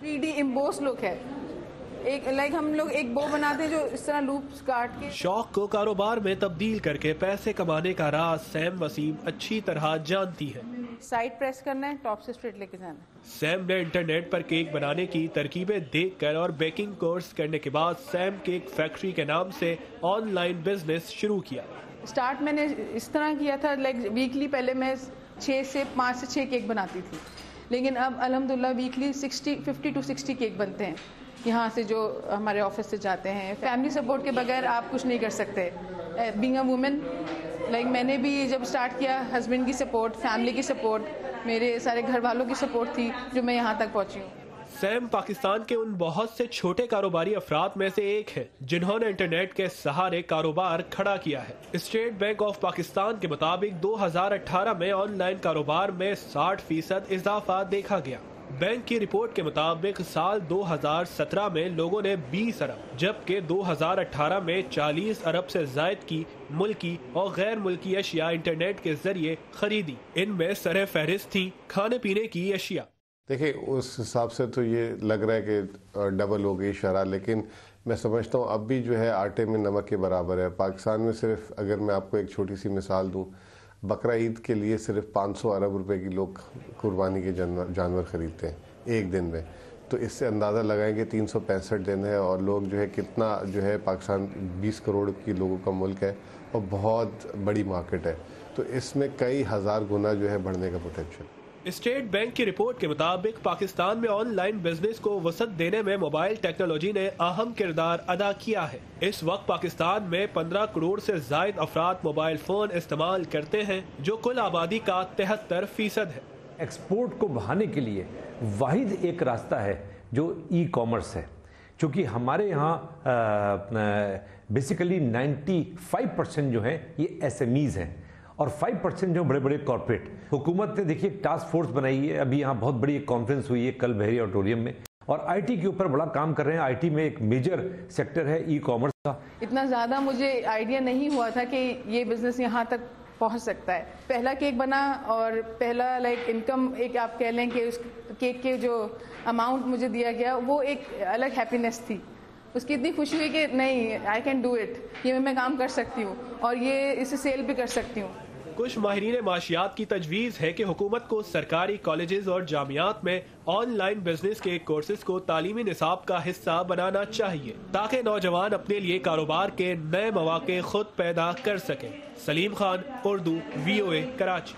3D embossed look ہے. ایک ہم لوگ ایک بو بناتے ہیں جو اس طرح لوپس کاٹ کے. شوق کو کاروبار میں تبدیل کر کے پیسے کمانے کا راز سیم وسیم اچھی طرح جانتی ہے. سائڈ پریس کرنا ہے, ٹاپ سے اسٹریٹ لے کے جانا ہے. سیم نے انٹرنیٹ پر کیک بنانے کی ترکیبیں دیکھ کر اور بیکنگ کورس کرنے کے بعد سیم کیک فیکٹری کے نام سے آن لائن بزنس شروع کیا. اسٹارٹ میں نے اس طرح کیا تھا, ویکلی پہلے میں 5 سے 6 کیک بناتی تھی, لیکن اب الحمدللہ ویکلی 50 to 60 کیک بنتے ہیں یہاں سے جو ہمارے آفس سے جاتے ہیں. فیملی سپورٹ کے بغیر آپ کچھ نہیں کر سکتے. بینگ اے وومن, میں نے بھی جب اسٹارٹ کیا, ہسبینڈ کی سپورٹ, فیملی کی سپورٹ, میرے سارے گھر والوں کی سپورٹ تھی جو میں یہاں تک پہنچی ہوں. سیم پاکستان کے ان بہت سے چھوٹے کاروباری افراد میں سے ایک ہے جنہوں نے انٹرنیٹ کے سہارے کاروبار کھڑا کیا ہے. اسٹیٹ بینک آف پاکستان کے مطابق 2018 میں آن لائن کاروبار میں 60% اضافہ دیکھا گیا. بینک کی رپورٹ کے مطابق سال 2017 میں لوگوں نے 20 ارب جبکہ 2018 میں 40 ارب سے زائد کی ملکی اور غیر ملکی اشیاء انٹرنیٹ کے ذریعے خریدی. ان میں سر فہرست تھیں کھانے پینے کی اشیاء. دیکھیں اس حساب سے تو یہ لگ رہا ہے کہ ڈبل ہو گئی شرح, لیکن میں سمجھتا ہوں اب بھی جو ہے آٹے میں نمک کے برابر ہے. پاکستان میں صرف اگر میں آپ کو ایک چھوٹی سی مثال دوں, بقرہ عید کے لیے صرف 500 ارب روپے کی لوگ قربانی کے جانور خریدتے ہیں ایک دن میں. تو اس سے اندازہ لگائیں کہ 365 دن ہے اور لوگ جو ہے کتنا جو ہے, پاکستان 20 کروڑ کی لوگوں کا ملک ہے اور بہت بڑی مارکیٹ ہے, تو اس میں کئی ہزار گنا جو ہے بڑھنے کا پوٹینشیل. اسٹیٹ بینک کی رپورٹ کے مطابق پاکستان میں آن لائن بزنس کو وسعت دینے میں موبائل ٹیکنالوجی نے اہم کردار ادا کیا ہے. اس وقت پاکستان میں 15 کروڑ سے زائد افراد موبائل فون استعمال کرتے ہیں جو کل آبادی کا 73% ہے. ایکسپورٹ کو بڑھانے کے لیے واحد ایک راستہ ہے جو ای کامرس ہے, چونکہ ہمارے یہاں بیسیکلی 95% جو ہیں یہ SMEs ہیں اور 5% جو بڑے بڑے کارپوریٹ. حکومت نے دیکھیے ایک ٹاسک فورس بنائی ہے, ابھی یہاں بہت بڑی ایک کانفرنس ہوئی ہے کل بحری آڈیٹوریم میں, اور IT کے اوپر بڑا کام کر رہے ہیں. IT میں ایک میجر سیکٹر ہے ای کامرس کا. اتنا زیادہ مجھے آئیڈیا نہیں ہوا تھا کہ یہ بزنس یہاں تک پہنچ سکتا ہے. پہلا کیک بنا اور پہلا انکم ایک آپ کہہ لیں کہ اس کیک کے جو اماؤنٹ مجھے دیا گیا وہ ایک الگ ہیپینس تھی. اس کی اتنی خوشی ہوئی کہ نہیں, آئی کین ڈو اٹ, یہ میں کام کر سکتی ہوں اور یہ اسے سیل بھی کر سکتی ہوں. کچھ ماہرین معاشیات کی تجویز ہے کہ حکومت کو سرکاری کالجز اور جامعات میں آن لائن بزنس کے کورسز کو تعلیمی نصاب کا حصہ بنانا چاہیے تاکہ نوجوان اپنے لیے کاروبار کے نئے مواقع خود پیدا کر سکیں. سلیم خان, اردو, VOA, کراچی.